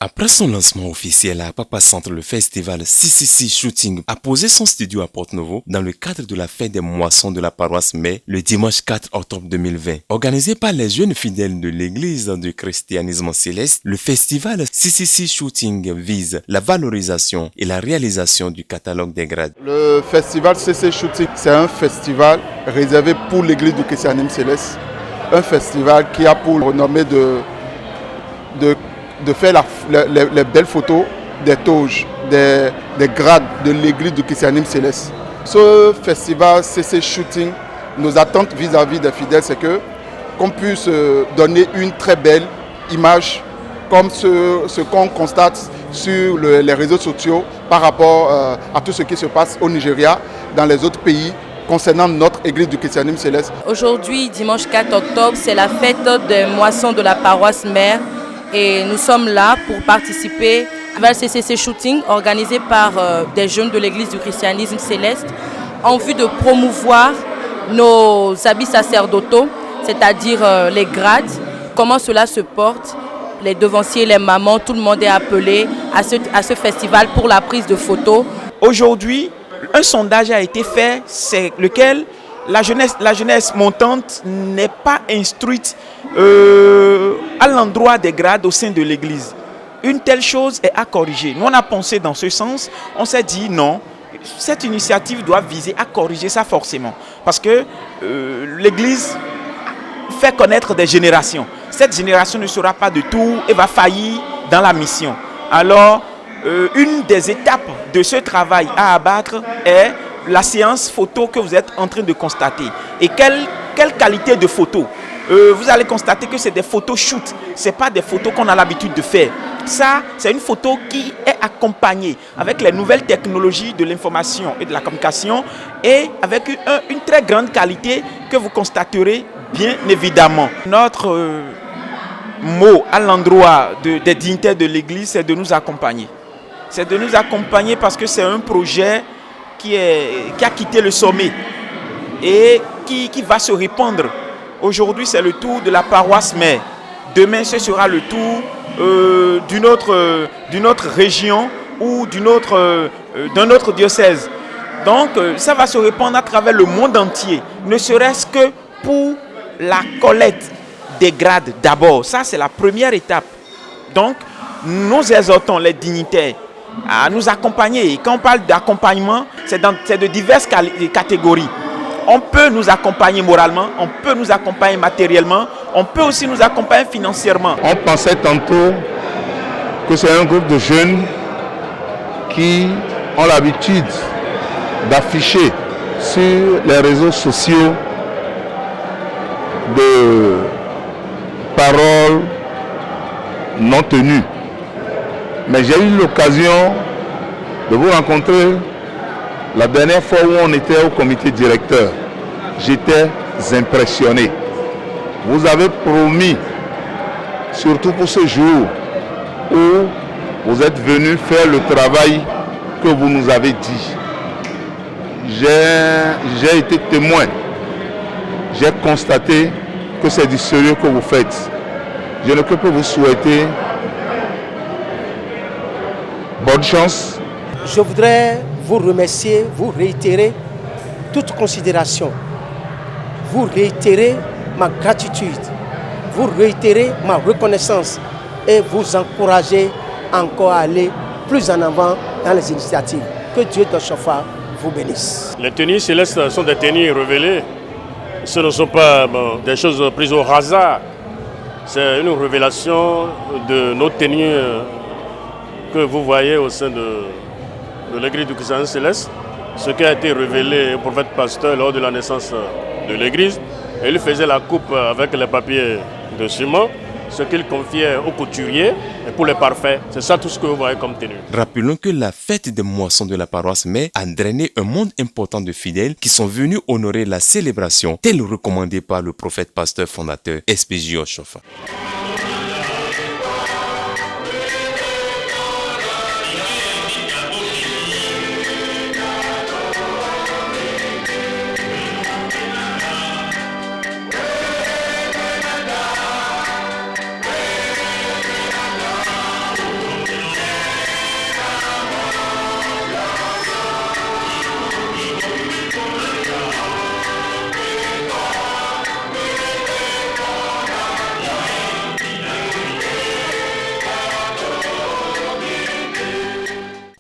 Après son lancement officiel à Papa Centre, le festival CCC Shooting a posé son studio à Porte-Novo dans le cadre de la fête des moissons de la paroisse Mai le dimanche 4 octobre 2020. Organisé par les jeunes fidèles de l'église du christianisme céleste, le festival CCC Shooting vise la valorisation et la réalisation du catalogue des grades. Le festival CCC Shooting, c'est un festival réservé pour l'église du christianisme céleste. Un festival qui a pour renommée de faire les belles photos des toges, des grades de l'église du christianisme céleste. Ce festival CC Shooting, nos attentes vis-à-vis des fidèles, c'est qu'on puisse donner une très belle image, comme ce qu'on constate sur les réseaux sociaux par rapport à tout ce qui se passe au Nigeria, dans les autres pays, concernant notre église du christianisme céleste. Aujourd'hui, dimanche 4 octobre, c'est la fête des moissons de la paroisse Mère. Et nous sommes là pour participer à un CCC Shooting organisé par des jeunes de l'église du christianisme céleste en vue de promouvoir nos habits sacerdotaux, c'est-à-dire les grades, comment cela se porte. Les devanciers, les mamans, tout le monde est appelé à ce festival pour la prise de photos. Aujourd'hui, un sondage a été fait, c'est lequel la jeunesse montante n'est pas instruite à l'endroit des grades au sein de l'église. Une telle chose est à corriger. Nous, on a pensé dans ce sens, on s'est dit non, cette initiative doit viser à corriger ça forcément. Parce que l'église fait connaître des générations. Cette génération ne sera pas de tout et va faillir dans la mission. Alors, une des étapes de ce travail à abattre est la séance photo que vous êtes en train de constater. Et quelle qualité de photo? Vous allez constater que c'est des photos shoot. Ce n'est pas des photos qu'on a l'habitude de faire. Ça, c'est une photo qui est accompagnée avec les nouvelles technologies de l'information et de la communication et avec une très grande qualité que vous constaterez bien évidemment. Notre mot à l'endroit des dignitaires de l'Église, c'est de nous accompagner. C'est de nous accompagner parce que c'est un projet qui a quitté le sommet et qui va se répandre. Aujourd'hui, c'est le tour de la paroisse Mère. Demain, ce sera le tour d'une autre région ou d'un autre diocèse. Donc, ça va se répandre à travers le monde entier, ne serait-ce que pour la collecte des grades d'abord. Ça, c'est la première étape. Donc, nous exhortons les dignitaires à nous accompagner. Et quand on parle d'accompagnement, c'est de diverses catégories. On peut nous accompagner moralement, on peut nous accompagner matériellement, on peut aussi nous accompagner financièrement. On pensait tantôt que c'est un groupe de jeunes qui ont l'habitude d'afficher sur les réseaux sociaux de paroles non tenues. Mais j'ai eu l'occasion de vous rencontrer la dernière fois où on était au comité directeur. J'étais impressionné. Vous avez promis, surtout pour ce jour où vous êtes venus faire le travail que vous nous avez dit. J'ai été témoin. J'ai constaté que c'est du sérieux que vous faites. Je ne peux que vous souhaiter bonne chance. Je voudrais vous remercier, vous réitérer toute considération, vous réitérer ma gratitude, vous réitérer ma reconnaissance et vous encourager encore à aller plus en avant dans les initiatives. Que Dieu de Chofa vous bénisse. Les tenues célestes sont des tenues révélées. Ce ne sont pas des choses prises au hasard. C'est une révélation de nos tenues que vous voyez au sein de l'église du christianisme céleste, ce qui a été révélé au prophète pasteur lors de la naissance de l'église. Et il faisait la coupe avec les papiers de ciment, ce qu'il confiait aux couturiers et pour les parfaits. C'est ça tout ce que vous voyez comme tenue. Rappelons que la fête des moissons de la paroisse Mai a drainé un monde important de fidèles qui sont venus honorer la célébration, telle recommandée par le prophète pasteur fondateur SPJ Oshofa.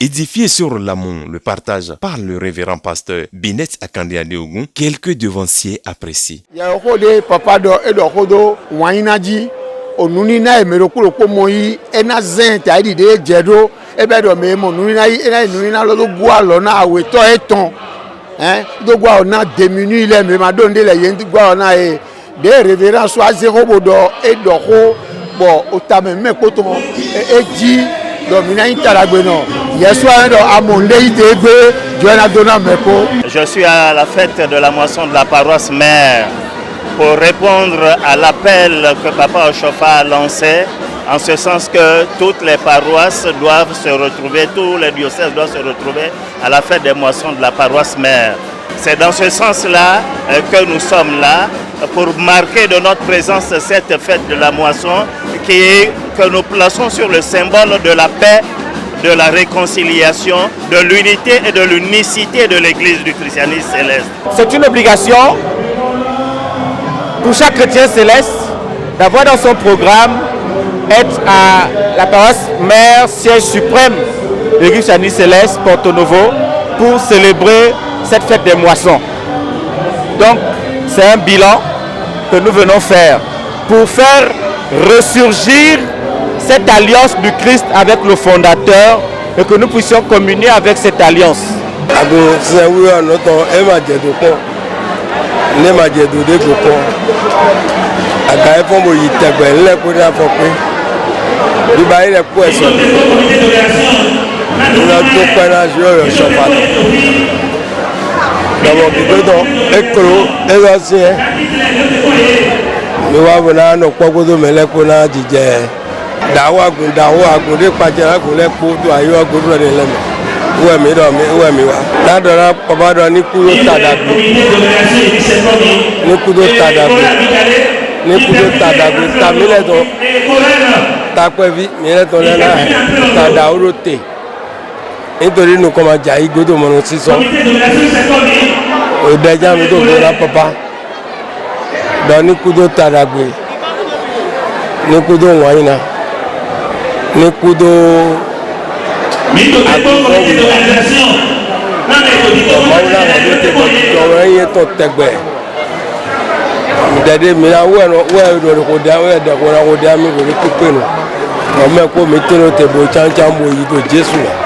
Édifié sur l'amour, le partage par le révérend pasteur Binet Akande Adeogun, quelques devanciers apprécient. Papa do edo kodo wainaji onunina emerokuro ko moyi ena zen ta ide jedo ebe do me mo nunina yi ena nunina lo gwa lo na aweto eton do gwa ona démuni ile me ma donde le yen gwa ona e de révérend so azero bodo edo ko bo otame me ko to eji do mina intaragbe no yeso edo amonde idegbe joina dona mepo. Je suis à la fête de la moisson de la paroisse mère pour répondre à l'appel que Papa Oshofa a lancé, en ce sens que toutes les paroisses doivent se retrouver, tous les diocèses doivent se retrouver à la fête des moissons de la paroisse mère. C'est dans ce sens-là que nous sommes là, pour marquer de notre présence cette fête de la moisson que nous plaçons sur le symbole de la paix, de la réconciliation, de l'unité et de l'unicité de l'Église du christianisme céleste. C'est une obligation pour chaque chrétien céleste d'avoir dans son programme être à la paroisse mère, siège suprême de l'Église christianisme céleste, Porto Novo, pour célébrer cette fête des moissons. Donc c'est un bilan que nous venons faire pour faire ressurgir cette alliance du Christ avec le fondateur et que nous puissions communier avec cette alliance. nítorí nù kọ́ máa jà yí gbódò mọ́nà sísọ òdẹjà mi tó gbéra papa dọ̀ ní kúdó tàdàgbé ní kúdó wọ̀nyína ní kúdó àgbọ̀wò ọ̀mọ́wúlá ọ̀dọ́ tẹ bọ̀ títọ́ ọ̀rọ̀ ẹ̀yẹ tó tẹgbẹ̀ dẹ̀dẹ̀ mi náà wẹ́ẹ̀ kò dá wẹ́ẹ̀ dẹ̀ kò dá mi kò ní pípé nù ọmọ ẹ̀kọ́ mi tẹ́lẹ̀ tẹ̀ bọ̀ cháncán bọ̀ yìí tó Jésù náà.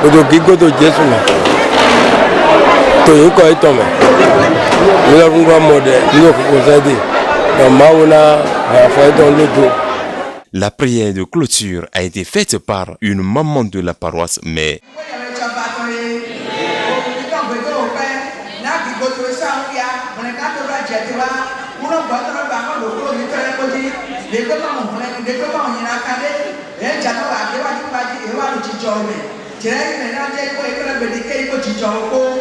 Odo gigodo Jésù na toyin ko ito me mi lo ngwa mode ni ko ko zedi na mauna fa don logo. La prière de clôture a été faite par une maman de la paroisse mais Jadi,